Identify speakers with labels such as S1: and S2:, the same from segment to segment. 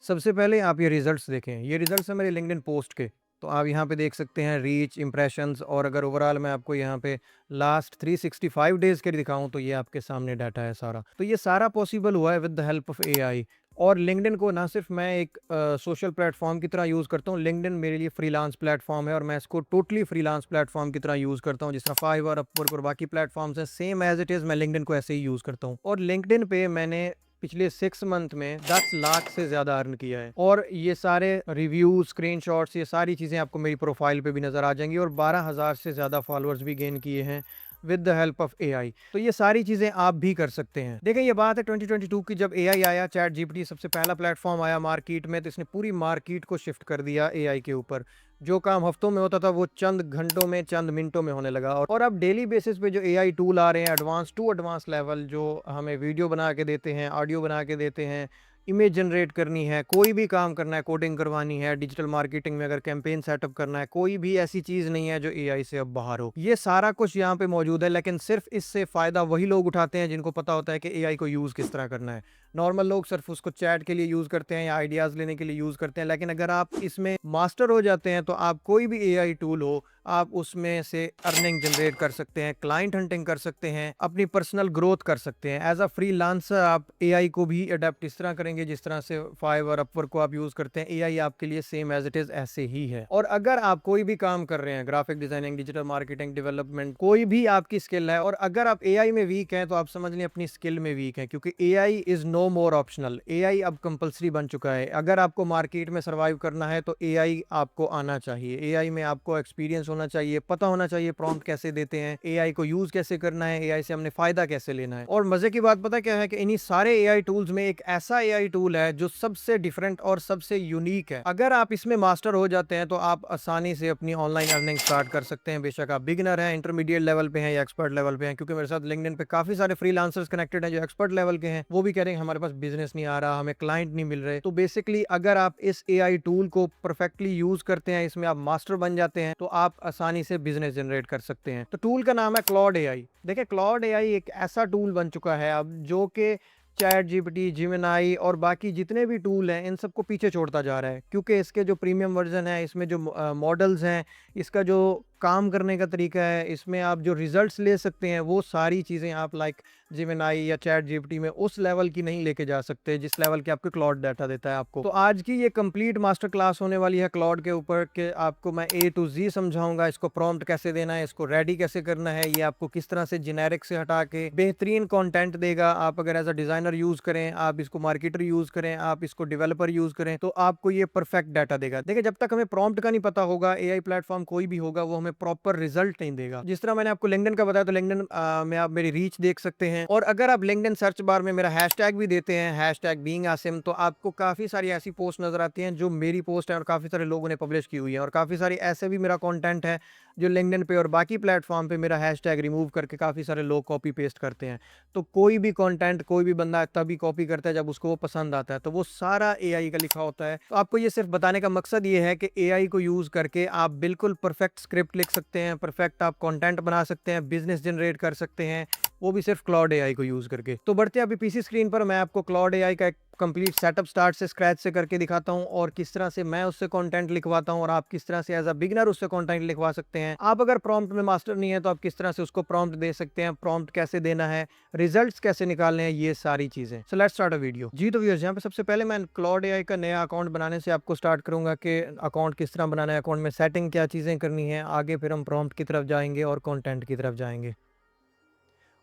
S1: सबसे पहले आप ये रिज़ल्ट्स देखें, ये रिज़ल्ट्स हैं मेरे लिंक्डइन पोस्ट के। तो आप यहाँ पे देख सकते हैं रीच, इम्प्रेशंस और अगर ओवरऑल मैं आपको यहाँ पे लास्ट 365 डेज़ के दिखाऊँ तो ये आपके सामने डाटा है सारा। तो ये सारा पॉसिबल हुआ है with the help of AI. और लिंक्डइन को ना सिर्फ़ मैं एक सोशल प्लेटफ़ॉर्म की तरह यूज़ करता हूँ, लिंक्डइन मेरे लिए फ्रीलांस प्लेटफ़ॉर्म है और मैं इसको टोटली फ्रीलांस प्लेटफ़ॉर्म की तरह यूज़ करता हूँ। जिस तरह फाइवर, अपवर्क और बाकी प्लेटफ़ॉर्म्स हैं, सेम एज़ इट इज़ मैं लिंक्डइन को ऐसे ही यूज़ करता हूँ। और लिंक्डइन पे मैंने पिछले 6 मंथ में 10 लाख से ज़्यादा अर्न किया है और ये सारे रिव्यूज़, स्क्रीनशॉट्स ये सारी चीज़ें आपको मेरी प्रोफ़ाइल पे भी नज़र आ जाएँगी और 12,000 से ज़्यादा फ़ॉलोअर्स भी गेन किए हैं with the help of AI. तो ये सारी चीज़ें आप भी कर सकते हैं। देखिए ये बात है 2022 की, जब एआई आया, चैट जीपीटी सबसे पहला प्लेटफ़ॉर्म आया मार्केट में, तो इसने पूरी मार्केट को शिफ्ट कर दिया एआई के ऊपर। जो काम हफ्तों में होता था वो चंद घंटों में, चंद मिनटों में होने लगा। और अब डेली बेसिस पे जो एआई टूल आ रहे हैं एडवांस टू एडवांस लेवल, जो हमें वीडियो बना के देते हैं, ऑडियो बना के देते हैं, इमेज जनरेट करनी है, कोई भी काम करना है, कोडिंग करवानी है, डिजिटल मार्केटिंग में अगर कैंपेन सेटअप करना है, कोई भी ऐसी चीज़ नहीं है जो एआई से अब बाहर हो। ये सारा कुछ यहाँ पे मौजूद है, लेकिन सिर्फ़ इससे फ़ायदा वही लोग उठाते हैं जिनको पता होता है कि एआई को यूज़ किस तरह करना है। नॉर्मल लोग सिर्फ़ उसको चैट के लिए यूज़ करते हैं या आइडियाज़ लेने के लिए यूज़ करते हैं, लेकिन अगर आप इसमें मास्टर हो जाते हैं तो आप कोई भी एआई टूल हो, आप उसमें से अर्निंग जनरेट कर सकते हैं, क्लाइंट हंटिंग कर सकते हैं, अपनी पर्सनल ग्रोथ कर सकते हैं। एज़ अ फ्रीलांसर आप एआई को भी अडॉप्ट इस तरह करेंगे जिस तरह से फाइवर, अपवर्क को आप यूज़ करते हैं, एआई आपके लिए सेम एज़ इट इज़ ऐसे ही है। और अगर आप कोई भी काम कर रहे हैं, graphic designing, digital marketing, development, कोई भी आपकी स्किल है और अगर आप एआई में वीक हैं, तो आप समझ लें अपनी स्किल में वीक हैं, क्योंकि AI is no more optional. AI अब कंपल्सरी बन चुका है। अगर आपको मार्केट में सर्वाइव करना है तो एआई आपको आना चाहिए। एआई में आपको एक्सपीरियंस होना चाहिए, पता होना चाहिए प्रॉम्प्ट कैसे देते हैं, एआई को यूज़ कैसे करना है, एआई से हमने फ़ायदा कैसे लेना है। और मज़े की बात पता क्या है कि इन्हीं सारे एआई टूल्स में एक ऐसा एआई टूल है जो सबसे डिफरेंट और सबसे यूनिक है। अगर आप इसमें मास्टर हो जाते हैं तो आप आसानी से अपनी ऑनलाइन अर्निंग स्टार्ट कर सकते हैं। बेशक आप बिगिनर हैं, इंटरमीडिएट लेवल पे हैं या एक्सपर्ट लेवल पे हैं, क्योंकि मेरे साथ लिंक्डइन पे काफ़ी सारे फ्रीलांसर्स कनेक्टेड हैं जो एक्सपर्ट लेवल के हैं। वो भी कह रहे हैं हमारे पास बिज़नेस नहीं आ रहा, हमें क्लाइंट नहीं मिल रहे। तो बेसिकली अगर आप इस एआई टूल को परफेक्टली यूज़ करते हैं, इसमें आप मास्टर बन जाते हैं, तो आप आसानी से बिज़नेस जनरेट कर सकते हैं। तो टूल का नाम है क्लॉड एआई। देखिए क्लॉड एआई एक ऐसा टूल बन चुका है अब जो कि चैट जीपीटी, जेमिनी और बाकी जितने भी टूल हैं इन सबको पीछे छोड़ता जा रहा है, क्योंकि इसके जो प्रीमियम वर्ज़न है, इसमें जो मॉडल्स हैं, इसका जो काम करने का तरीका है, इसमें आप जो रिज़ल्ट्स ले सकते हैं, वो सारी चीज़ें आप लाइक जेमिनी या चैट जीपीटी में उस लेवल की नहीं लेके जा सकते जिस लेवल के आपके क्लॉड डाटा देता है आपको। तो आज की ये कंप्लीट मास्टर क्लास होने वाली है क्लॉड के ऊपर, कि आपको मैं ए टू ज़ी समझाऊँगा, इसको प्रॉम्प्ट कैसे देना है, इसको रेडी कैसे करना है, ये आपको किस तरह से जेनेरिक से हटा के बेहतरीन कंटेंट देगा। आप अगर एज़ अ डिज़ाइनर यूज़ करें, आप इसको मार्केटर यूज़ करें, आप इसको डेवलपर यूज़ करें, तो आपको ये परफेक्ट डाटा देगा। देखिए जब तक हमें प्रॉम्प्ट का नहीं पता होगा, एआई प्लेटफ़ॉर्म कोई भी होगा, वो हमें प्रॉपर रिज़ल्ट नहीं देगा। जिस तरह मैंने आपको लिंक्डइन का बताया, तो लिंक्डइन में आप मेरी रीच देख सकते हैं और अगर आप लिंक्डइन सर्च बार में मेरा हैशटैग भी देते हैं, हैशटैग बीइंग आसिम, तो आपको काफ़ी सारी ऐसी पोस्ट नज़र आती हैं जो मेरी पोस्ट है और काफ़ी सारे लोगों ने पब्लिश की हुई है और काफ़ी सारी ऐसे भी मेरा कंटेंट है जो लिंक्डइन पे और बाकी प्लेटफ़ॉर्म पे मेरा हैशटैग रिमूव करके काफ़ी सारे लोग कॉपी पेस्ट करते हैं। तो कोई भी कंटेंट कोई भी बंदा तभी कॉपी करता है जब उसको वो पसंद आता है, तो वो सारा एआई का लिखा होता है। तो आपको ये सिर्फ़ बताने का मकसद ये है कि एआई को यूज़ करके आप बिल्कुल परफेक्ट स्क्रिप्ट लिख सकते हैं, परफेक्ट आप कंटेंट बना सकते हैं, बिज़नेस जनरेट कर सकते हैं, वो भी सिर्फ़ क्लाउड एआई को यूज़ करके। तो बढ़ते हैं अभी पीसी स्क्रीन पर, मैं आपको क्लाउड एआई का एक कंप्लीट सेटअप स्टार्ट से स्क्रैच से करके दिखाता हूँ और किस तरह से मैं उससे कंटेंट लिखवाता हूँ और आप किस तरह से एज़ अ बिगिनर उससे कंटेंट लिखवा सकते हैं। आप अगर प्रॉम्प्ट में मास्टर नहीं है तो आप किस तरह से उसको प्रॉम्प्ट दे सकते हैं, प्रॉम्प्ट कैसे देना है, रिजल्ट्स कैसे निकालने हैं, ये सारी चीज़ें। So let's start a video. जी तो व्यूअर्स, यहाँ पे सबसे पहले मैं क्लाउड एआई का नया अकाउंट बनाने से आपको स्टार्ट करूँगा कि अकाउंट किस तरह बनाना है, अकाउंट में सेटिंग क्या चीज़ें करनी है, आगे फिर हम प्रॉम्प्ट की तरफ जाएँगे और कंटेंट की तरफ जाएँगे।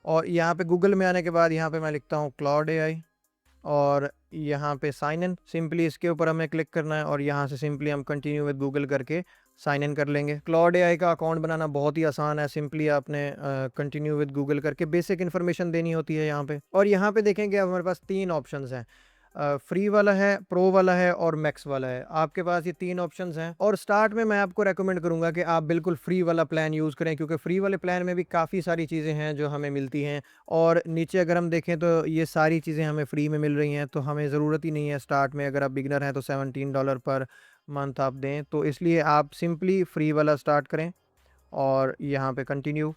S1: और यहाँ पे गूगल में आने के बाद यहाँ पे मैं लिखता हूँ क्लाउड एआई और यहाँ पे साइन इन, सिंपली इसके ऊपर हमें क्लिक करना है और यहाँ से सिंपली हम कंटिन्यू विद गूगल करके साइन इन कर लेंगे। क्लाउड एआई का अकाउंट बनाना बहुत ही आसान है, सिंपली आपने कंटिन्यू विद गूगल करके बेसिक इन्फॉर्मेशन देनी होती है यहाँ पे। और यहाँ पे देखेंगे अब हमारे पास 3 ऑप्शंस हैं, फ्री वाला है, प्रो वाला है और मैक्स वाला है। आपके पास ये 3 ऑप्शंस हैं और स्टार्ट में मैं आपको रेकमेंड करूँगा कि आप बिल्कुल फ्री वाला प्लान यूज़ करें, क्योंकि फ्री वाले प्लान में भी काफ़ी सारी चीज़ें हैं जो हमें मिलती हैं और नीचे अगर हम देखें तो ये सारी चीज़ें हमें फ्री में मिल रही हैं, तो हमें ज़रूरत ही नहीं है स्टार्ट में, अगर आप बिगिनर हैं तो $17 पर मंथ आप दें, तो इसलिए आप सिंपली फ्री वाला स्टार्ट करें और यहाँ पे कंटिन्यू।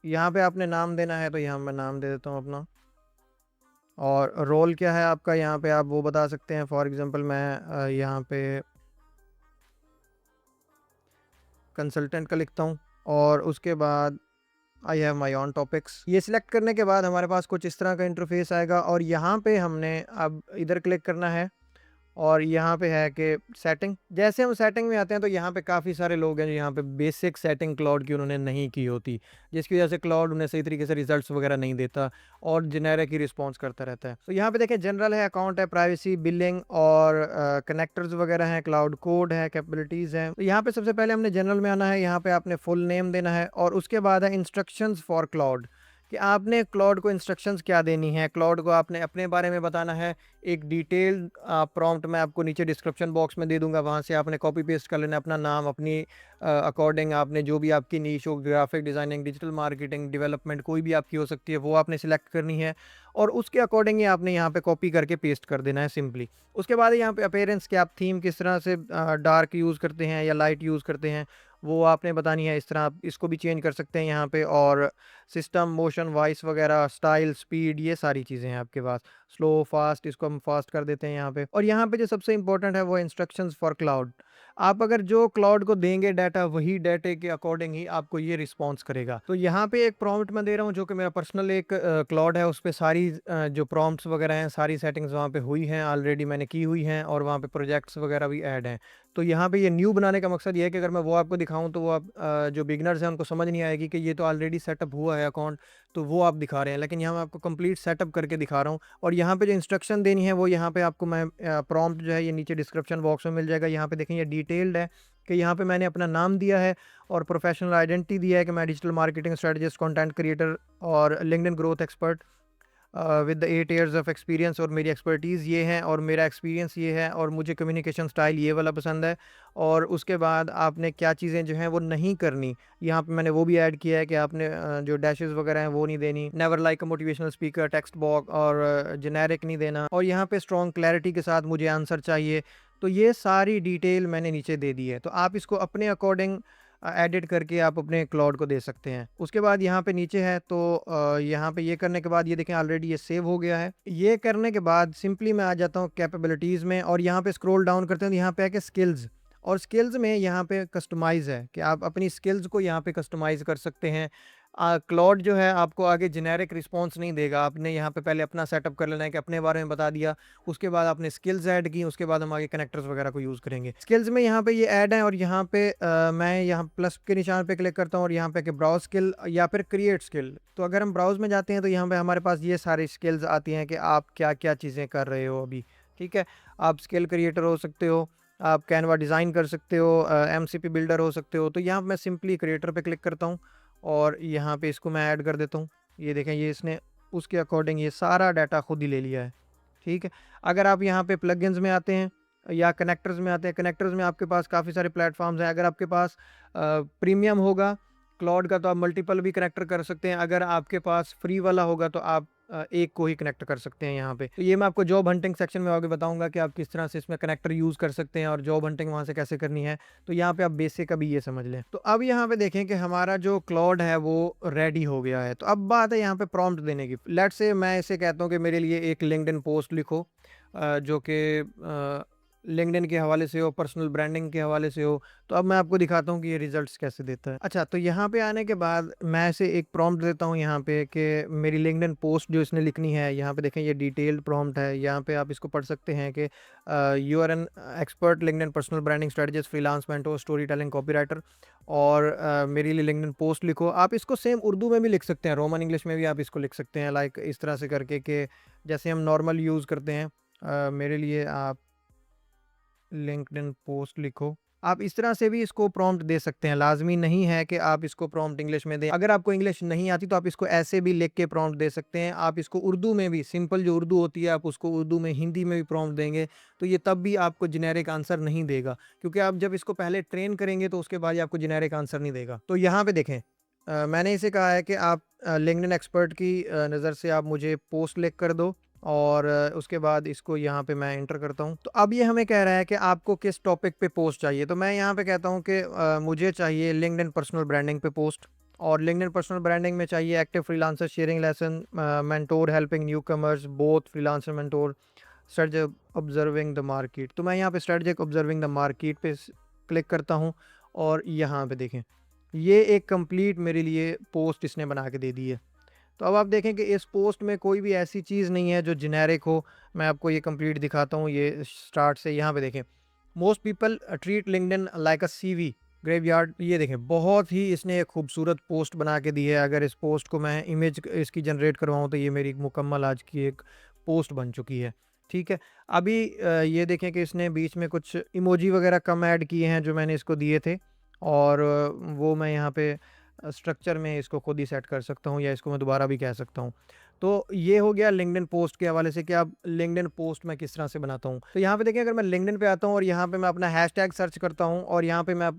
S1: यहाँ पे आपने नाम देना है तो यहाँ मैं नाम दे देता हूँ अपना। और रोल क्या है आपका, यहाँ पे आप वो बता सकते हैं। फॉर एग्ज़ाम्पल मैं यहाँ पे कंसल्टेंट का लिखता हूँ और उसके बाद I have my own topics. ये सिलेक्ट करने के बाद हमारे पास कुछ इस तरह का इंटरफेस आएगा और यहाँ पे हमने अब इधर क्लिक करना है और यहाँ पे है कि सेटिंग। जैसे हम सेटिंग में आते हैं तो यहाँ पे काफ़ी सारे लोग हैं जो यहाँ पे बेसिक सेटिंग क्लाउड की उन्होंने नहीं की होती, जिसकी वजह से क्लाउड उन्हें सही तरीके से रिजल्ट्स वगैरह नहीं देता और जेनेरिक ही रिस्पॉन्स करता रहता है। तो यहाँ पे देखें, जनरल है, अकाउंट है, प्राइवेसी, बिलिंग और कनेक्टर्स वगैरह हैं, क्लाउड कोड है, कैपेबिलिटीज़ हैं। तो यहाँ पे सबसे पहले हमने जनरल में आना है, यहाँ पे आपने फुल नेम देना है और उसके बाद है इंस्ट्रक्शंस फॉर क्लाउड, कि आपने क्लाउड को इंस्ट्रक्शंस क्या देनी है। क्लाउड को आपने अपने बारे में बताना है। एक डिटेल्ड प्रॉम्प्ट मैं आपको नीचे डिस्क्रिप्शन बॉक्स में दे दूंगा, वहाँ से आपने कॉपी पेस्ट कर लेना, अपना नाम अपनी अकॉर्डिंग आपने जो भी आपकी नीश हो, graphic designing, digital marketing, development, कोई भी आपकी हो सकती है, वो आपने सिलेक्ट करनी है और उसके अकॉर्डिंग ही आपने यहाँ पे कॉपी करके पेस्ट कर देना है सिंपली। उसके बाद यहाँ पे अपीयरेंस, कि आप थीम किस तरह से डार्क यूज़ करते हैं या लाइट यूज़ करते हैं, वो आपने बतानी है। इस तरह आप इसको भी चेंज कर सकते हैं यहाँ पे। और सिस्टम, मोशन, वॉइस वगैरह, स्टाइल, स्पीड, ये सारी चीज़ें हैं आपके पास। स्लो, फास्ट, इसको हम फास्ट कर देते हैं यहाँ पे। और यहाँ पे जो सबसे इंपॉर्टेंट है वो इंस्ट्रक्शंस फॉर क्लाउड। आप अगर जो क्लाउड को देंगे डाटा, वही डाटे के अकॉर्डिंग ही आपको ये रिस्पॉन्स करेगा। तो यहाँ पे एक प्रॉम्प्ट मैं दे रहा हूँ जो कि मेरा पर्सनल एक क्लाउड है, उस पे सारी जो प्रॉम्प्ट्स वगैरह हैं, सारी सेटिंग्स वहाँ पे हुई हैं, ऑलरेडी मैंने की हुई हैं और वहाँ पे प्रोजेक्ट्स वगैरह भी ऐड हैं। तो यहाँ पे ये न्यू बनाने का मकसद ये है कि अगर मैं वो आपको दिखाऊँ तो वो आप जो बिगिनर्स हैं उनको समझ नहीं आएगी कि ये तो ऑलरेडी सेटअप हुआ है अकाउंट, तो वो आप दिखा रहे हैं। लेकिन यहाँ मैं आपको कंप्लीट सेटअप करके दिखा रहा हूँ और यहाँ पे जो इंस्ट्रक्शन देनी है वो यहाँ पे आपको मैं प्रॉम्प्ट जो है ये नीचे डिस्क्रिप्शन बॉक्स में मिल जाएगा। यहाँ पे देखें, ये डिटेल्ड है कि यहाँ पे मैंने अपना नाम दिया है और प्रोफेशनल आइडेंटिटी दिया है कि मैं digital marketing strategist, content creator और LinkedIn growth expert with the 8 years of experience, और मेरी एक्सपर्टीज़ ये है और मेरा एक्सपीरियंस ये है और मुझे कम्युनिकेशन स्टाइल ये वाला पसंद है। और उसके बाद आपने क्या चीज़ें जो हैं वो नहीं करनी, यहाँ पे मैंने वो भी ऐड किया है कि आपने जो डैशेस वगैरह हैं वो नहीं देनी, never like a motivational speaker, text box और जेनेरिक नहीं देना, और यहाँ पे स्ट्रॉन्ग क्लैरिटी के साथ मुझे आंसर चाहिए। तो ये सारी डिटेल मैंने नीचे दे दी है, तो आप इसको अपने अकॉर्डिंग एडिट करके आप अपने क्लाउड को दे सकते हैं। उसके बाद यहाँ पे नीचे है तो यहाँ पे ये करने के बाद ये देखें ऑलरेडी ये सेव हो गया है। ये करने के बाद सिंपली मैं आ जाता हूँ कैपेबिलिटीज़ में और यहाँ पे स्क्रॉल डाउन करते हैं तो यहाँ पे है कि स्किल्स, और स्किल्स में यहाँ पे कस्टमाइज़ है कि आप अपनी स्किल्स को यहाँ पे कस्टमाइज़ कर सकते हैं। क्लाउड जो है आपको आगे जेनेरिक रिस्पॉन्स नहीं देगा, आपने यहाँ पे पहले अपना सेटअप कर लेना है कि अपने बारे में बता दिया, उसके बाद आपने स्किल्स ऐड की, उसके बाद हम आगे कनेक्टर्स वगैरह को यूज़ करेंगे। स्किल्स में यहाँ पे ये ऐड है और यहाँ पे मैं यहाँ प्लस के निशान पे क्लिक करता हूँ और यहाँ पे कि ब्राउज स्किल या फिर क्रिएट स्किल। तो अगर हम ब्राउज में जाते हैं तो यहाँ पे हमारे पास ये सारी स्किल्स आती हैं कि आप क्या क्या चीज़ें कर रहे हो अभी। ठीक है, आप स्किल क्रिएटर हो सकते हो, आप कैनवा डिज़ाइन कर सकते हो, एमसीपी बिल्डर हो सकते हो। तो यहाँ मैं सिंपली क्रिएटर पे क्लिक करता हूँ और यहाँ पे इसको मैं ऐड कर देता हूँ। ये देखें, ये इसने उसके अकॉर्डिंग ये सारा डाटा खुद ही ले लिया है। ठीक है, अगर आप यहाँ पे प्लगइन्स में आते हैं या कनेक्टर्स में आते हैं, कनेक्टर्स में आपके पास काफ़ी सारे प्लेटफॉर्म्स हैं। अगर आपके पास प्रीमियम होगा क्लाउड का तो आप मल्टीपल भी कनेक्टर कर सकते हैं, अगर आपके पास फ्री वाला होगा तो आप एक को ही कनेक्ट कर सकते हैं यहाँ पे। तो ये मैं आपको जॉब हंटिंग सेक्शन में आगे बताऊंगा कि आप किस तरह से इसमें कनेक्टर यूज़ कर सकते हैं और जॉब हंटिंग वहाँ से कैसे करनी है। तो यहाँ पे आप बेसिक अभी ये समझ लें। तो अब यहाँ पे देखें कि हमारा जो क्लाउड है वो रेडी हो गया है। तो अब बात है यहाँ पे प्रॉम्प्ट देने की। लेट्स से मैं इसे कहता हूँ कि मेरे लिए एक लिंक्डइन पोस्ट लिखो जो कि लिंक्डइन के हवाले से हो, पर्सनल ब्रांडिंग के हवाले से हो। तो अब मैं आपको दिखाता हूँ कि ये रिजल्ट्स कैसे देता है। अच्छा, तो यहाँ पे आने के बाद मैं इसे एक प्रॉम्प्ट देता हूँ यहाँ पे कि मेरी लिंक्डइन पोस्ट जो इसने लिखनी है, यहाँ पे देखें ये डिटेल्ड प्रॉम्प्ट है। यहाँ पे आप इसको पढ़ सकते हैं कि you are an expert LinkedIn personal branding strategist, freelance mentor, story telling, copywriter, और मेरे लिए लिंक्डइन पोस्ट लिखो। आप इसको सेम उर्दू में भी लिख सकते हैं, रोमन इंग्लिश में भी आप इसको लिख सकते हैं, लाइक इस तरह से करके कि जैसे हम नॉर्मल यूज़ करते हैं। मेरे लिए आप लिंक्डइन पोस्ट लिखो। आप इस तरह से भी इसको प्रॉम्प्ट दे सकते हैं, लाज़मी नहीं है कि आप इसको प्रॉम्प्ट इंग्लिश में दें। अगर आपको इंग्लिश नहीं आती तो आप इसको ऐसे भी लिख के प्रॉम्प्ट दे सकते हैं। आप इसको उर्दू में भी, सिंपल जो उर्दू होती है, आप उसको उर्दू में, हिंदी में भी प्रॉम्प्ट देंगे तो ये तब भी आपको जेनेरिक आंसर नहीं देगा, क्योंकि आप जब इसको पहले ट्रेन करेंगे तो उसके बाद ये आपको जेनेरिक आंसर नहीं देगा। तो यहाँ पे देखें, मैंने इसे कहा है कि आप लिंक्डइन एक्सपर्ट की नज़र से आप मुझे पोस्ट लिख कर दो और उसके बाद इसको यहाँ पे मैं एंटर करता हूँ। तो अब ये हमें कह रहा है कि आपको किस टॉपिक पे पोस्ट चाहिए। तो मैं यहाँ पे कहता हूँ कि मुझे चाहिए लिंक्डइन पर्सनल ब्रांडिंग पे पोस्ट। और लिंक्डइन पर्सनल ब्रांडिंग में चाहिए active freelancer sharing lesson, mentor helping new commerce both freelancer mentor, strategic observing the market. तो मैं यहाँ पे स्ट्रेटजिक ऑब्जर्विंग द मार्केट पे क्लिक करता हूँ और यहाँ पे देखें ये एक कंप्लीट मेरे लिए पोस्ट इसने बना के दे दी है। तो अब आप देखें कि इस पोस्ट में कोई भी ऐसी चीज़ नहीं है जो जेनेरिक हो। मैं आपको ये कंप्लीट दिखाता हूँ, ये स्टार्ट से यहाँ पे देखें, most people treat LinkedIn like अ सीवी ग्रेवयार्ड। ये देखें बहुत ही इसने एक खूबसूरत पोस्ट बना के दी है। अगर इस पोस्ट को मैं इमेज इसकी जनरेट करवाऊँ तो ये मेरी मुकम्मल आज की एक पोस्ट बन चुकी है। ठीक है, अभी ये देखें कि इसने बीच में कुछ इमोजी वगैरह कम ऐड किए हैं जो मैंने इसको दिए थे, और वो मैं यहाँ पे स्ट्रक्चर में इसको खुद ही सेट कर सकता हूँ या इसको मैं दोबारा भी कह सकता हूँ। तो ये हो गया लिंक्डइन पोस्ट के हवाले से कि आप लिंक्डइन पोस्ट मैं किस तरह से बनाता हूँ। तो यहाँ पे देखिए, अगर मैं लिंक्डइन पे आता हूँ और यहाँ पे मैं अपना हैशटैग सर्च करता हूँ और यहाँ पे मैं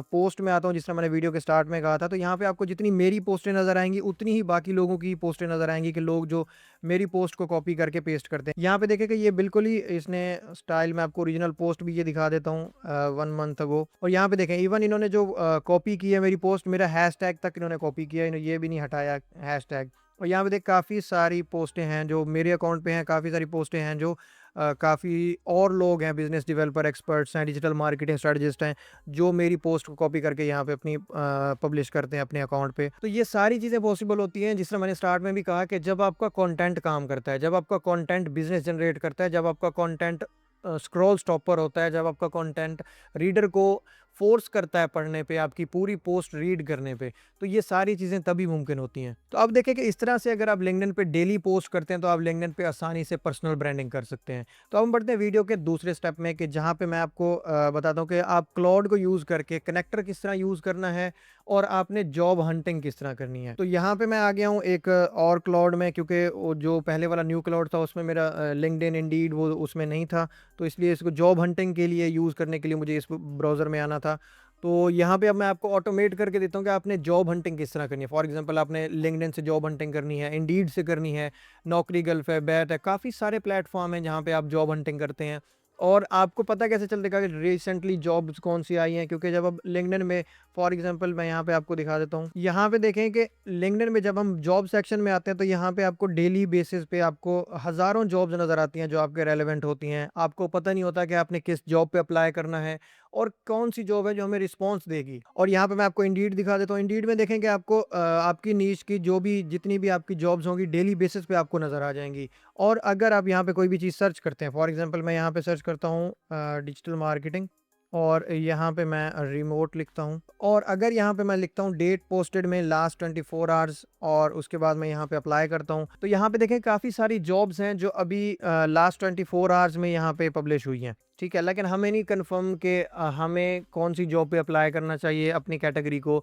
S1: पोस्ट में आता हूँ जिस तरह मैंने वीडियो के स्टार्ट में कहा था, तो यहाँ पे आपको जितनी मेरी पोस्टें नज़र आएंगी उतनी ही बाकी लोगों की पोस्टें नज़र आएंगी कि लोग जो मेरी पोस्ट को कॉपी करके पेस्ट करते हैं। यहाँ पे देखें कि ये बिल्कुल ही इसने स्टाइल में आपको ओरिजिनल पोस्ट भी ये दिखा देता हूँ 1 मंथ अगो। और यहाँ पे देखें इवन इन्होंने जो कॉपी की है मेरी पोस्ट, मेरा हैशटैग तक इन्होंने कॉपी किया है, ये भी नहीं हटाया हैशटैग। और यहाँ पे देख काफ़ी सारी पोस्टें हैं जो मेरे अकाउंट पे हैं, काफ़ी सारी पोस्टें हैं जो काफ़ी और लोग हैं, बिजनेस डेवलपर एक्सपर्ट्स हैं, डिजिटल मार्केटिंग स्ट्रेटजिस्ट हैं, जो मेरी पोस्ट को कॉपी करके यहाँ पे अपनी पब्लिश करते हैं अपने अकाउंट पे। तो ये सारी चीज़ें पॉसिबल होती हैं, जिस तरह मैंने स्टार्ट में भी कहा कि जब आपका कंटेंट काम करता है, जब आपका कंटेंट बिजनेस जनरेट करता है, जब आपका कंटेंट स्क्रॉल स्टॉपर होता है, जब आपका कंटेंट रीडर को फोर्स करता है पढ़ने पे, आपकी पूरी पोस्ट रीड करने पे, तो ये सारी चीज़ें तभी मुमकिन होती हैं। तो अब देखें कि इस तरह से अगर आप लिंक्डइन पे डेली पोस्ट करते हैं तो आप लिंक्डइन पे आसानी से पर्सनल ब्रांडिंग कर सकते हैं। तो अब हम बढ़ते हैं वीडियो के दूसरे स्टेप में कि जहाँ पे मैं आपको बताता हूँ कि आप क्लाउड को यूज़ करके कनेक्टर किस तरह यूज़ करना है और आपने जॉब हंटिंग किस तरह करनी है। तो यहाँ पे मैं आ गया हूँ एक और क्लाउड में, क्योंकि वो जो पहले वाला न्यू क्लाउड था उसमें मेरा लिंक्डइन इंडीड वो उसमें नहीं था, तो इसलिए इसको जॉब हंटिंग के लिए यूज़ करने के लिए मुझे इस ब्राउज़र में आना था। तो यहाँ पे अब मैं आपको ऑटोमेट करके देता हूँ कि आपने जॉब हंटिंग किस तरह करनी है। फॉर एग्जांपल आपने लिंक्डइन से जॉब हंटिंग करनी है, इंडीड से करनी है, नौकरी गल्फ है, बैट है, काफ़ी सारे प्लेटफॉर्म हैं जहाँ पे आप जॉब हंटिंग करते हैं। और आपको पता कैसे चलेगा कि रिसेंटली जॉब्स कौन सी आई हैं, क्योंकि जब अब लिंक्डइन में फॉर एग्जांपल मैं यहाँ पे आपको दिखा देता हूँ, यहाँ पे देखें कि लिंक्डइन में जब हम जॉब सेक्शन में आते हैं तो यहाँ पे आपको डेली बेसिस पे आपको हज़ारों जॉब्स नज़र आती हैं जो आपके रेलेवेंट होती हैं। आपको पता नहीं होता कि आपने किस जॉब पे अप्लाई करना है और कौन सी जॉब है जो हमें रिस्पॉन्स देगी। और यहाँ पे मैं आपको इंडीड दिखा देता हूँ। इंडीड में देखें कि आपको आपकी नीश की जो भी जितनी भी आपकी जॉब्स होंगी डेली बेसिस पे आपको नज़र आ जाएंगी। और अगर आप यहाँ पे कोई भी चीज़ सर्च करते हैं, फॉर एग्जांपल मैं यहाँ पे सर्च करता हूँ डिजिटल मार्केटिंग और यहाँ पे मैं रिमोट लिखता हूँ, और अगर यहाँ पे मैं लिखता हूँ डेट पोस्टेड में लास्ट 24 आवर्स और उसके बाद मैं यहाँ पे अप्लाई करता हूँ, तो यहाँ पे देखें काफ़ी सारी जॉब्स हैं जो अभी लास्ट 24 आवर्स में यहाँ पे पब्लिश हुई हैं। ठीक है, लेकिन हमें नहीं कंफर्म कि हमें कौन सी जॉब पे अप्लाई करना चाहिए अपनी कैटेगरी को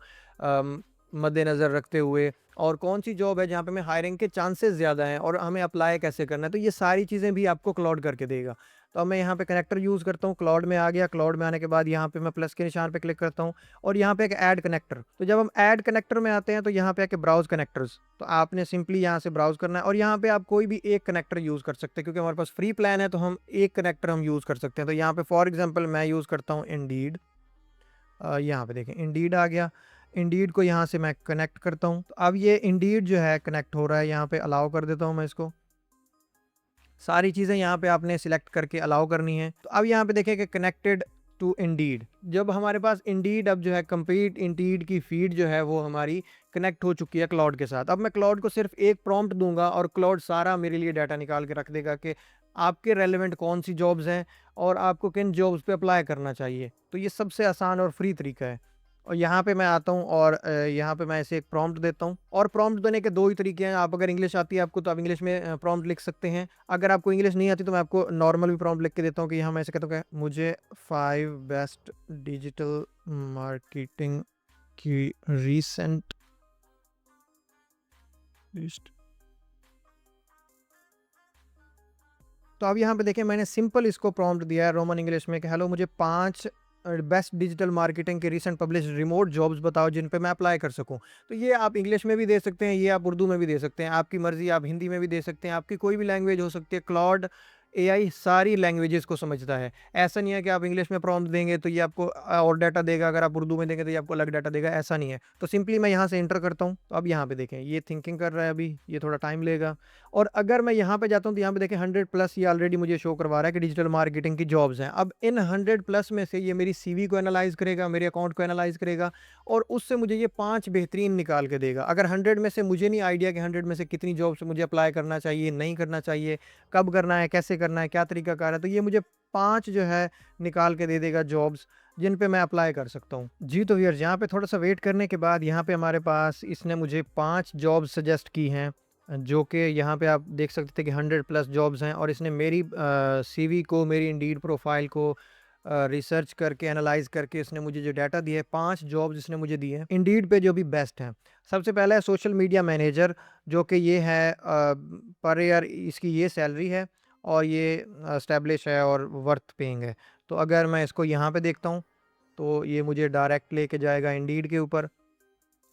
S1: मद्देनज़र रखते हुए, और कौन सी जॉब है जहाँ पे हमें हायरिंग के चांसेस ज़्यादा हैं और हमें अप्लाई कैसे करना है। तो ये सारी चीज़ें भी आपको क्लाउड करके देगा। तो अब मैं यहाँ पे कनेक्टर यूज़ करता हूँ, क्लाउड में आ गया। क्लाउड में आने के बाद यहाँ पे मैं प्लस के निशान पे क्लिक करता हूँ और यहाँ पे एक ऐड कनेक्टर। तो जब हम ऐड कनेक्टर में आते हैं तो यहाँ पे आके ब्राउज़ कनेक्टर्स, तो आपने सिंपली यहाँ से ब्राउज़ करना है और यहाँ पे आप कोई भी एक कनेक्टर यूज़ कर सकते हैं, क्योंकि हमारे पास फ्री प्लान है तो हम एक कनेक्टर हम यूज़ कर सकते हैं। तो यहाँ पे फॉर एग्जांपल मैं यूज़ करता हूँ इंडीड। यहाँ पे देखें इंडीड आ गया। इंडीड को यहाँ से मैं कनेक्ट करता हूँ। तो अब ये इंडीड जो है कनेक्ट हो रहा है, यहाँ पे अलाउ कर देता हूँ मैं इसको। सारी चीज़ें यहाँ पे आपने सिलेक्ट करके अलाउ करनी है। तो अब यहाँ पे देखें कि कनेक्टेड टू इंडीड, जब हमारे पास इंडीड अब जो है कंप्लीट इंडीड की फीड जो है वो हमारी कनेक्ट हो चुकी है क्लाउड के साथ। अब मैं क्लाउड को सिर्फ एक प्रॉम्प्ट दूंगा और क्लाउड सारा मेरे लिए डाटा निकाल के रख देगा कि आपके रेलेवेंट कौन सी जॉब्स हैं और आपको किन जॉब्स पे अप्लाई करना चाहिए। तो ये सबसे आसान और फ्री तरीका है। और यहाँ पे मैं आता हूँ और यहाँ पे मैं ऐसे एक प्रॉम्प्ट देता हूँ, और प्रॉम्प्ट देने के दो ही तरीके हैं। आप अगर इंग्लिश आती है आपको तो आप इंग्लिश में प्रॉम्प्ट लिख सकते हैं। अगर आपको इंग्लिश नहीं आती तो मैं आपको नॉर्मल भी प्रॉम्प्ट लिख के देता हूँ कि यहाँ मैं ऐसे कहता हूँ कि मुझे 5 बेस्ट डिजिटल मार्केटिंग की रीसेंट लिस्ट। तो अब यहाँ पे देखें मैंने सिंपल इसको प्रॉम्प्ट दिया है रोमन इंग्लिश में कि हेलो मुझे 5 बेस्ट डिजिटल मार्केटिंग के रिसेंट पब्लिश रिमोट जॉब्स बताओ जिन पे मैं अप्लाई कर सकूं। तो ये आप इंग्लिश में भी दे सकते हैं, ये आप उर्दू में भी दे सकते हैं, आपकी मर्ज़ी। आप हिंदी में भी दे सकते हैं, आपकी कोई भी लैंग्वेज हो सकती है। क्लाउड एआई सारी लैंग्वेजेस को समझता है। ऐसा नहीं है कि आप इंग्लिश में प्रॉम्प्ट देंगे तो ये आपको और डाटा देगा, अगर आप उर्दू में देंगे तो ये आपको अलग डाटा देगा, ऐसा नहीं है। तो सिंपली मैं यहाँ से एंटर करता हूँ, तो अब यहाँ पे देखें ये थिंकिंग कर रहा है अभी, ये थोड़ा टाइम लेगा। और अगर मैं यहाँ पे जाता हूँ तो यहाँ पे देखें 100 प्लस ये ऑलरेडी मुझे शो करवा रहा है कि डिजिटल मार्केटिंग की जॉब्स हैं। अब इन 100 प्लस में से ये मेरी सीवी को एनालाइज़ करेगा, मेरे अकाउंट को एनालाइज़ करेगा और उससे मुझे ये 5 बेहतरीन निकाल के देगा। अगर 100 में से मुझे नहीं आइडिया कि 100 में से कितनी जॉब्स मुझे अप्लाई करना चाहिए, नहीं करना चाहिए, कब करना है, कैसे करना है, क्या तरीकाकार है, तो ये मुझे 5 जो है निकाल के दे देगा जॉब्स, जिन पे मैं अप्लाई कर सकता हूँ। जी, तो व्यूअर्स यहाँ पे थोड़ा-सा वेट करने के बाद यहाँ पे हमारे पास इसने मुझे 5 जॉब्स सजेस्ट की हैं, जो कि यहाँ पे आप देख सकते थे कि 100 प्लस जॉब्स हैं और इसने मेरी सीवी को, मेरी इंडीड प्रोफाइल को रिसर्च करके, एनालाइज़ करके इसने मुझे जो डाटा दिया है, 5 जॉब्स इसने मुझे दिए हैं, इंडीड पे जो भी बेस्ट हैं। सबसे पहला है सोशल मीडिया मैनेजर, जो कि ये है पर ईयर इसकी ये सैलरी है और ये एस्टेब्लिश है और वर्थ पेइंग है। तो अगर मैं इसको यहाँ पे देखता हूँ, तो ये मुझे डायरेक्ट लेके जाएगा इंडीड के ऊपर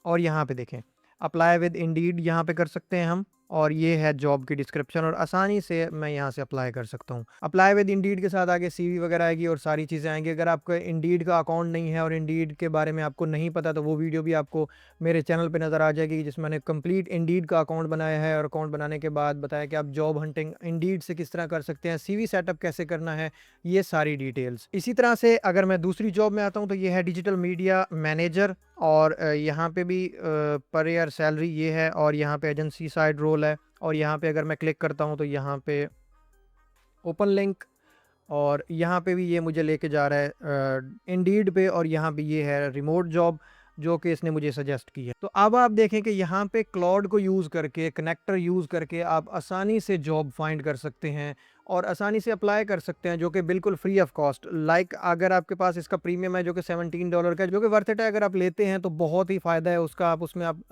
S1: और यहाँ पे देखें, अप्लाई विद इंडीड यहाँ पे कर सकते हैं हम और ये है जॉब की डिस्क्रिप्शन और आसानी से मैं यहाँ से अप्लाई कर सकता हूँ। अप्लाई विद इंडीड के साथ आगे सीवी वगैरह आएगी और सारी चीज़ें आएँगी। अगर आपका इंडीड का अकाउंट नहीं है और इंडीड के बारे में आपको नहीं पता, तो वो वीडियो भी आपको मेरे चैनल पे नज़र आ जाएगी, जिसमें मैंने कंप्लीट इंडीड का अकाउंट बनाया है और अकाउंट बनाने के बाद बताया कि आप जॉब हंटिंग इंडीड से किस तरह कर सकते हैं, सीवी सेटअप कैसे करना है, ये सारी डिटेल्स। इसी तरह से अगर मैं दूसरी जॉब में आता हूँ, तो ये है डिजिटल मीडिया मैनेजर और यहाँ पे भी पर ईयर सैलरी ये है और यहाँ पे एजेंसी साइड रोल है और यहाँ पे अगर मैं क्लिक करता हूँ तो यहाँ पे ओपन लिंक और यहाँ पे भी ये मुझे लेके जा रहा है इंडीड पे और यहाँ पे ये है रिमोट जॉब, जो कि इसने मुझे सजेस्ट की है। तो अब आप देखें कि यहाँ पे क्लाउड को यूज़ करके, कनेक्टर यूज़ करके आप आसानी से जॉब फाइंड कर सकते हैं और आसानी से अप्लाई कर सकते हैं, जो कि बिल्कुल फ्री ऑफ कॉस्ट। लाइक अगर आपके पास इसका प्रीमियम है जो कि $17 का है, जो कि वर्थ इट है, अगर आप लेते हैं तो बहुत ही फ़ायदा है उसका। आप उसमें आप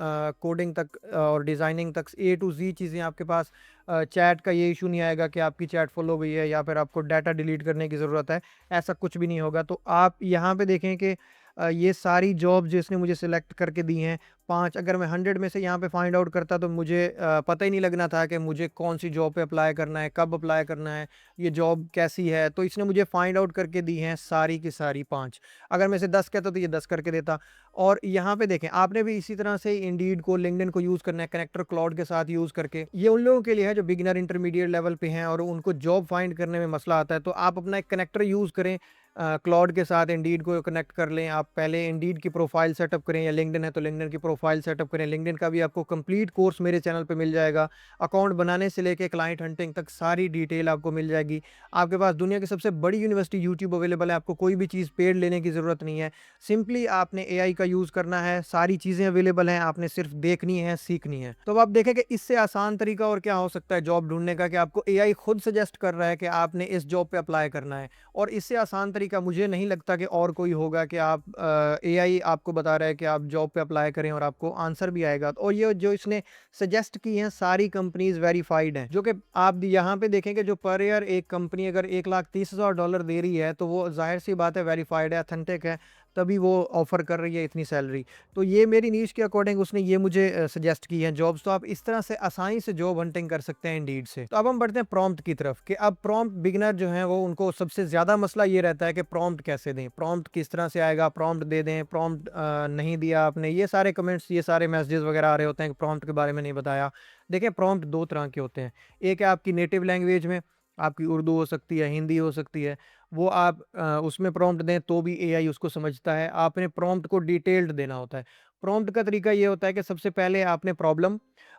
S1: कोडिंग तक और डिज़ाइनिंग तक ए टू ज़ी चीज़ें आपके पास, चैट का ये इशू नहीं आएगा कि आपकी चैट फुल हो गई है या फिर आपको डाटा डिलीट करने की ज़रूरत है, ऐसा कुछ भी नहीं होगा। तो आप यहाँ पे देखें कि ये सारी जॉब जो इसने मुझे सिलेक्ट करके दी हैं 5, अगर मैं 100 में से यहाँ पे फाइंड आउट करता तो मुझे पता ही नहीं लगना था कि मुझे कौन सी जॉब पे अप्लाई करना है, कब अप्लाई करना है, ये जॉब कैसी है। तो इसने मुझे फाइंड आउट करके दी हैं सारी की सारी 5। अगर मैं इसे 10 कहता तो ये 10 करके देता। और यहाँ पे देखें, आपने भी इसी तरह से इंडीड को, लिंक्डइन को यूज़ करना है कनेक्टर क्लाउड के साथ यूज़ करके। ये उन लोगों के लिए है जो बिगिनर इंटरमीडिएट लेवल पे हैं और उनको जॉब फाइंड करने में मसला आता है। तो आप अपना एक कनेक्टर यूज़ करें, क्लाउड के साथ इंडीड को कनेक्ट कर लें। आप पहले इंडीड की प्रोफाइल सेटअप करें या लिंक्डइन है तो लिंक्डइन की प्रोफाइल सेटअप करें। लिंक्डइन का भी आपको कंप्लीट कोर्स मेरे चैनल पे मिल जाएगा। अकाउंट बनाने से लेके क्लाइंट हंटिंग तक सारी डिटेल आपको मिल जाएगी। आपके पास दुनिया की सबसे बड़ी यूनिवर्सिटी यूट्यूब अवेलेबल है, आपको कोई भी चीज़ पेड लेने की ज़रूरत नहीं है। सिंपली आपने एआई का यूज़ करना है, सारी चीज़ें अवेलेबल हैं, आपने सिर्फ देखनी है, सीखनी है। तो अब आप देखें कि इससे आसान तरीका और क्या हो सकता है जॉब ढूँढने का, कि आपको एआई खुद सजेस्ट कर रहा है कि आपने इस जॉब पे अप्लाई करना है। और इससे आसान तरीका मुझे नहीं लगता कि और कोई होगा कि आप एआई आपको बता रहा है कि आप जॉब पे अप्लाई करें और आपको आंसर भी आएगा। और ये जो इसने सजेस्ट की हैं सारी कंपनीज वेरीफाइड हैं, जो कि आप यहाँ पे देखेंगे जो पर ईयर एक कंपनी अगर $1,30,000 दे रही है तो वो जाहिर सी बात है वेरीफाइड है, अथेंटिक है, तभी वो ऑफर कर रही है इतनी सैलरी। तो ये मेरी नीश के अकॉर्डिंग उसने ये मुझे सजेस्ट की हैं जॉब्स। तो आप इस तरह से आसानी से जॉब हंटिंग कर सकते हैं इंडीड से। तो अब हम बढ़ते हैं प्रॉम्प्ट की तरफ, कि अब प्रॉम्प्ट बिगिनर जो हैं वो उनको सबसे ज़्यादा मसला ये रहता है कि प्रॉम्प्ट कैसे दें, प्रॉम्प्ट किस तरह से आएगा, प्रॉम्प्ट दे दें, प्रॉम्प्ट नहीं दिया आपने, ये सारे कमेंट्स, ये सारे मैसेजेस वगैरह आ रहे होते हैं कि प्रॉम्प्ट के बारे में नहीं बताया। देखिए, प्रॉम्प्ट 2 तरह के होते हैं। एक है आपकी नेटिव लैंग्वेज में, आपकी उर्दू हो सकती है, हिंदी हो सकती है, वो आप उसमें प्रॉम्प्ट दें तो भी एआई उसको समझता है। आपने प्रॉम्प्ट को डिटेल्ड देना होता है। प्रॉम्प्ट का तरीका ये होता है कि सबसे पहले आपने प्रॉब्लम,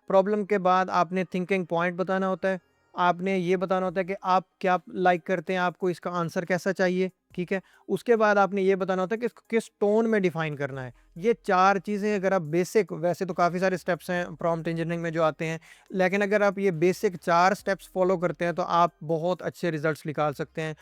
S1: प्रॉब्लम के बाद आपने थिंकिंग पॉइंट बताना होता है। आपने ये बताना होता है कि आप क्या लाइक करते हैं, आपको इसका आंसर कैसा चाहिए, ठीक है? उसके बाद आपने ये बताना होता है कि इसको किस टोन में डिफ़ाइन करना है। ये 4 चीज़ें अगर आप बेसिक, वैसे तो काफ़ी सारे स्टेप्स हैं प्रॉम्प्ट इंजीनियरिंग में जो आते हैं, लेकिन अगर आप ये बेसिक 4 स्टेप्स फ़ॉलो करते हैं तो आप बहुत अच्छे रिज़ल्ट्स निकाल सकते हैं।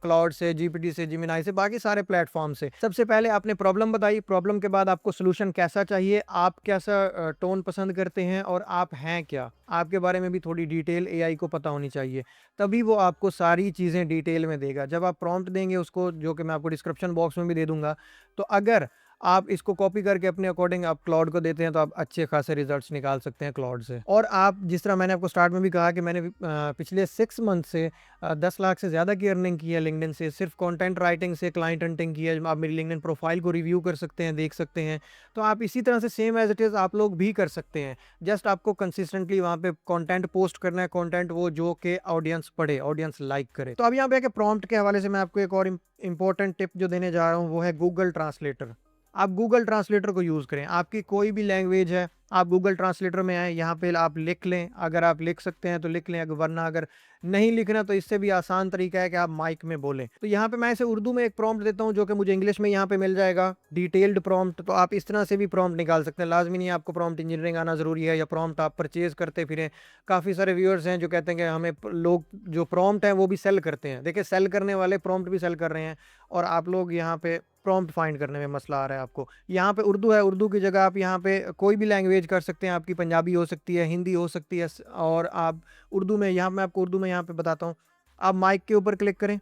S1: क्लाउड से, जीपीटी से, जेमिनी से, बाकी सारे प्लेटफ़ॉर्म से। सबसे पहले आपने प्रॉब्लम बताई, प्रॉब्लम के बाद आपको सॉल्यूशन कैसा चाहिए, आप कैसा टोन पसंद करते हैं और आप हैं क्या? आपके बारे में भी थोड़ी डिटेल एआई को पता होनी चाहिए, तभी वो आपको सारी चीज़ें डिटेल में देगा। जब आप प्रॉम्प्ट देंगे उसको, जो कि मैं आपको डिस्क्रिप्शन बॉक्स में भी दे दूँगा, तो अगर आप इसको कॉपी करके अपने अकॉर्डिंग आप क्लाउड को देते हैं तो आप अच्छे खासे रिजल्ट्स निकाल सकते हैं क्लाउड से। और आप जिस तरह मैंने आपको स्टार्ट में भी कहा कि मैंने पिछले 6 मंथ से 10 लाख से ज़्यादा की अर्निंग की है लिंक्डइन से, सिर्फ कंटेंट राइटिंग से क्लाइंट हंटिंग की है। आप मेरी लिंक्डइन प्रोफाइल को रिव्यू कर सकते हैं, देख सकते हैं। तो आप इसी तरह से सेम एज़ इट इज़ आप लोग भी कर सकते हैं। जस्ट आपको कंसिस्टेंटली वहाँ पे कंटेंट पोस्ट करना है, कंटेंट वो जो कि ऑडियंस पढ़े, ऑडियंस लाइक करे। तो अब यहाँ पे आके प्रॉम्प्ट के हवाले से मैं आपको एक और इम्पोर्टेंट टिप जो देने जा रहा हूँ वो है गूगल ट्रांसलेटर। आप गूगल ट्रांसलेटर को यूज़ करें। आपकी कोई भी लैंग्वेज है, आप गूगल ट्रांसलेटर में आएँ, यहाँ पे आप लिख लें। अगर आप लिख सकते हैं तो लिख लें, वरना अगर नहीं लिखना तो इससे भी आसान तरीका है कि आप माइक में बोलें। तो यहाँ पे मैं इसे उर्दू में एक प्रॉम्प्ट देता हूँ जो कि मुझे इंग्लिश में यहाँ पे मिल जाएगा, डिटेल्ड प्रॉम्प्ट। तो आप इस तरह से भी प्रॉम्प्ट निकाल सकते हैं। लाज़मी नहीं है आपको प्रॉम्प्ट इंजीनियरिंग आना ज़रूरी है या प्रॉम्प्ट आप परचेज़ करते फिरें। काफ़ी सारे व्यूअर्स हैं जो कहते हैं कि हमें लोग जो प्रॉम्प्ट हैं वो भी सेल करते हैं। देखिए, सेल करने वाले प्रॉम्प्ट भी सेल कर रहे हैं और आप लोग यहाँ पे प्रॉम्प्ट फाइंड करने में मसला आ रहा है आपको। यहाँ पे उर्दू है, उर्दू की जगह आप यहाँ पे कोई भी लैंग्वेज कर सकते हैं। आपकी पंजाबी हो सकती है, हिंदी हो सकती है और आप उर्दू में, यहाँ मैं आपको उर्दू में यहाँ पे बताता हूँ। आप माइक के ऊपर क्लिक करें।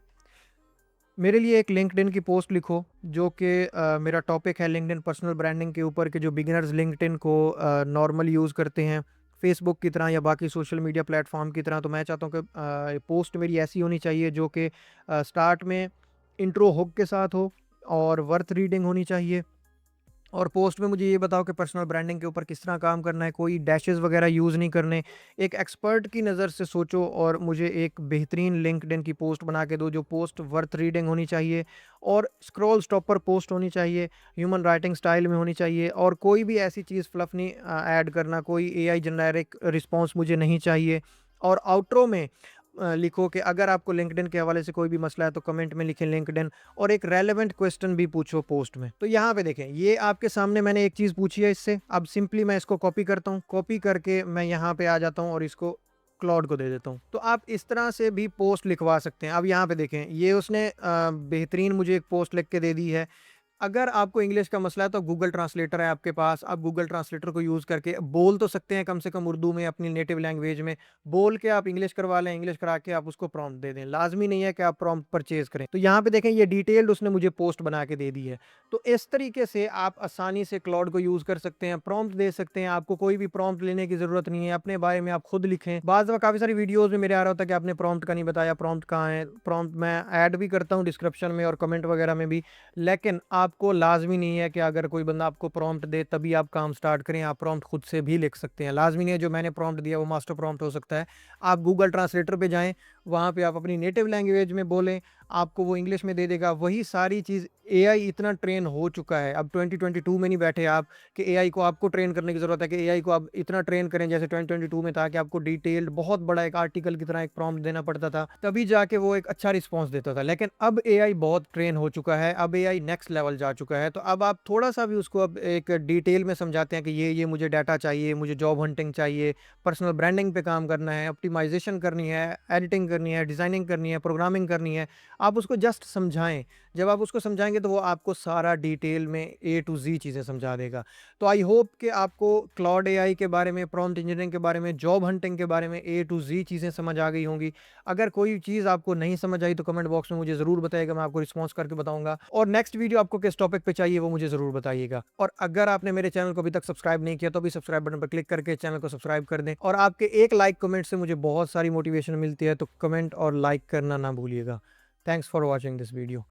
S1: मेरे लिए एक लिंक्डइन की पोस्ट लिखो जो कि मेरा टॉपिक है लिंक्डइन पर्सनल ब्रांडिंग के ऊपर, कि जो बिगिनर्स लिंक्डइन को नॉर्मल यूज़ करते हैं फेसबुक की तरह या बाकी सोशल मीडिया प्लेटफॉर्म की तरह। तो मैं चाहता हूँ कि पोस्ट मेरी ऐसी होनी चाहिए जो कि स्टार्ट में इंट्रो हुक के साथ हो और वर्थ रीडिंग होनी चाहिए। और पोस्ट में मुझे ये बताओ कि पर्सनल ब्रांडिंग के ऊपर किस तरह काम करना है, कोई डैशेस वगैरह यूज़ नहीं करने। एक एक्सपर्ट की नज़र से सोचो और मुझे एक बेहतरीन लिंक्डइन की पोस्ट बना के दो जो पोस्ट वर्थ रीडिंग होनी चाहिए और स्क्रॉल स्टॉपर पोस्ट होनी चाहिए, ह्यूमन राइटिंग स्टाइल में होनी चाहिए। और कोई भी ऐसी चीज़ फ्लफ नहीं ऐड करना, कोई एआई जेनेरिक रिस्पॉन्स मुझे नहीं चाहिए। और आउट्रो में लिखो कि अगर आपको लिंक्डइन के हवाले से कोई भी मसला है तो कमेंट में लिखें लिंक्डइन, और एक रेलेवेंट क्वेश्चन भी पूछो पोस्ट में। तो यहाँ पे देखें, ये आपके सामने मैंने एक चीज़ पूछी है इससे। अब सिंपली मैं इसको कॉपी करता हूँ, कॉपी करके मैं यहाँ पे आ जाता हूँ और इसको क्लाउड को दे देता हूँ। तो आप इस तरह से भी पोस्ट लिखवा सकते हैं। अब यहाँ पे देखें, ये उसने बेहतरीन मुझे एक पोस्ट लिख के दे दी है। अगर आपको इंग्लिश का मसला है तो गूगल ट्रांसलेटर है आपके पास। आप गूगल ट्रांसलेटर को यूज़ करके बोल तो सकते हैं कम से कम उर्दू में, अपनी नेटिव लैंग्वेज में बोल के आप इंग्लिश करवा लें, इंग्लिश करा के आप उसको प्रॉम्प्ट दे दें। लाज़मी नहीं है कि आप प्रॉम्प्ट परचेज़ करें। तो यहाँ पे देखें, ये डिटेल्ड उसने मुझे पोस्ट बना के दे दी है। तो इस तरीके से आप आसानी से क्लाउड को यूज़ कर सकते हैं, प्रॉम्प्ट दे सकते हैं। आपको कोई भी प्रॉम्प्ट लेने की ज़रूरत नहीं है, अपने बारे में आप खुद लिखें। बाज़ दफ़ा काफ़ी सारी वीडियोज़ में मेरे आ रहा होता है कि आपने प्रॉम्प्ट का नहीं बताया, प्रॉम्प्ट कहाँ है? प्रॉम्प्ट मैं ऐड भी करता हूँ डिस्क्रिप्शन में और कमेंट वगैरह में भी। लेकिन आपको लाज़मी नहीं है कि अगर कोई बंदा आपको प्रॉम्प्ट दे तभी आप काम स्टार्ट करें। आप प्रॉम्प्ट खुद से भी लिख सकते हैं। लाज़मी नहीं है जो मैंने प्रॉम्प्ट दिया वो मास्टर प्रॉम्प्ट हो सकता है। आप गूगल ट्रांसलेटर पे जाएँ, वहाँ पे आप अपनी नेटिव लैंग्वेज में बोलें, आपको वो इंग्लिश में दे देगा। वही सारी चीज़ एआई इतना ट्रेन हो चुका है। अब 2022 में नहीं बैठे आप कि एआई को आपको ट्रेन करने की ज़रूरत है, कि एआई को आप इतना ट्रेन करें जैसे 2022 में था कि आपको डिटेल्ड बहुत बड़ा एक आर्टिकल की तरह एक प्रॉम्प्ट देना पड़ता था, तभी जाके वो एक अच्छा रिस्पॉन्स देता था। लेकिन अब एआई बहुत ट्रेन हो चुका है, अब एआई नेक्स्ट लेवल जा चुका है। तो अब आप थोड़ा-सा भी उसको अब एक डिटेल में समझाते हैं कि ये मुझे डाटा चाहिए, मुझे जॉब हंटिंग चाहिए, पर्सनल ब्रांडिंग पे काम करना है, ऑप्टिमाइज़ेशन करनी है, एडिटिंग करनी है, डिज़ाइनिंग करनी है, प्रोग्रामिंग करनी है। आप उसको जस्ट समझाएँ। जब आप उसको समझाएँगे तो वो आपको सारा डिटेल में ए टू ज़ी चीज़ें समझा देगा। तो आई होप कि आपको क्लाउड एआई के बारे में, प्रॉम्प्ट इंजीनियरिंग के बारे में, जॉब हंटिंग के बारे में ए टू ज़ी चीज़ें समझ आ गई होंगी। अगर कोई चीज़ आपको नहीं समझ आई तो कमेंट बॉक्स में मुझे ज़रूर बताइएगा, मैं आपको रिस्पॉन्स करके बताऊँगा। और नेक्स्ट वीडियो आपको किस टॉपिक पे चाहिए वो मुझे ज़रूर बताइएगा। और अगर आपने मेरे चैनल को अभी तक सब्सक्राइब नहीं किया तो अभी सब्सक्राइब बटन पर क्लिक करके चैनल को सब्सक्राइब कर दें। और आपके एक लाइक कमेंट से मुझे बहुत सारी मोटिवेशन मिलती है, तो कमेंट और लाइक करना ना भूलिएगा। Thanks for watching this video.